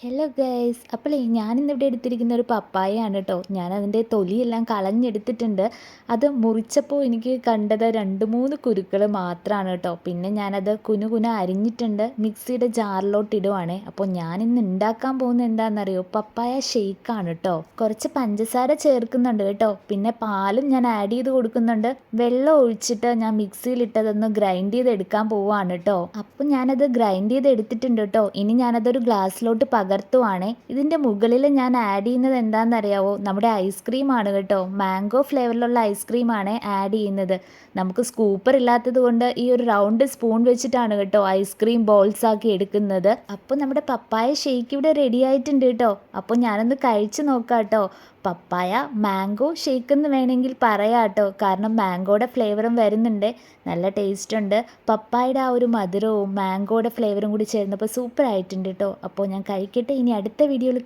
Hello guys, അപ്പോൾ ഞാനിന്നിവിടെ എടുത്തിരിക്കുന്ന ഒരു പപ്പായയാണ് കേട്ടോ. ഞാനതിൻ്റെ തൊലിയെല്ലാം കളഞ്ഞെടുത്തിട്ടുണ്ട്. അത് മുറിച്ചപ്പോൾ എനിക്ക് കണ്ടത് 2-3 കുരുക്കൾ മാത്രമാണ് കേട്ടോ. പിന്നെ ഞാനത് കുനുകുന അരിഞ്ഞിട്ടുണ്ട്, മിക്സിയുടെ ജാറിലോട്ട് ഇടുവാണേ. അപ്പോൾ ഞാനിന്ന് ഉണ്ടാക്കാൻ പോകുന്നത് എന്താണെന്നറിയോ? പപ്പായ ഷെയ്ക്കാണ് കേട്ടോ. കുറച്ച് പഞ്ചസാര ചേർക്കുന്നുണ്ട് കേട്ടോ. പിന്നെ പാലും ഞാൻ ആഡ് ചെയ്ത് കൊടുക്കുന്നുണ്ട്. വെള്ളം ഒഴിച്ചിട്ട് ഞാൻ മിക്സിയിലിട്ടതൊന്ന് ഗ്രൈൻഡ് ചെയ്തെടുക്കാൻ പോവുകയാണ് കേട്ടോ. അപ്പോൾ ഞാനത് ഗ്രൈൻഡ് ചെയ്ത് എടുത്തിട്ടുണ്ട് കേട്ടോ. ഇനി ഞാനതൊരു ഗ്ലാസ്സിലോട്ട് പകർത്തുവാണേ. ഇതിൻ്റെ മുകളിൽ ഞാൻ ആഡ് ചെയ്യുന്നത് എന്താണെന്നറിയാവോ? നമ്മുടെ ഐസ്ക്രീമാണ് കേട്ടോ. മാംഗോ ഫ്ലേവറിലുള്ള ഐസ്ക്രീമാണ് ആഡ് ചെയ്യുന്നത്. നമുക്ക് സ്കൂപ്പർ ഇല്ലാത്തത് കൊണ്ട് ഈ ഒരു റൗണ്ട് സ്പൂൺ വെച്ചിട്ടാണ് കേട്ടോ ഐസ്ക്രീം ബോൾസ് ആക്കി എടുക്കുന്നത്. അപ്പോൾ നമ്മുടെ പപ്പായ ഷേക്ക് ഇവിടെ റെഡി ആയിട്ടുണ്ട് കേട്ടോ. അപ്പോൾ ഞാനൊന്ന് കഴിച്ച് നോക്കാം കേട്ടോ. പപ്പായ മാംഗോ ഷേക്ക് എന്ന് വേണമെങ്കിൽ പറയാം കേട്ടോ. കാരണം മാംഗോയുടെ ഫ്ലേവറും വരുന്നുണ്ട്, നല്ല ടേസ്റ്റ് ഉണ്ട്. പപ്പായയുടെ ആ ഒരു മധുരവും മാംഗോയുടെ ഫ്ലേവറും കൂടി ചേർന്നപ്പോൾ സൂപ്പർ ആയിട്ടുണ്ട് കേട്ടോ. അപ്പോൾ ഞാൻ കഴിക്കട്ടെ. ഇനി അടുത്ത വീഡിയോയിൽ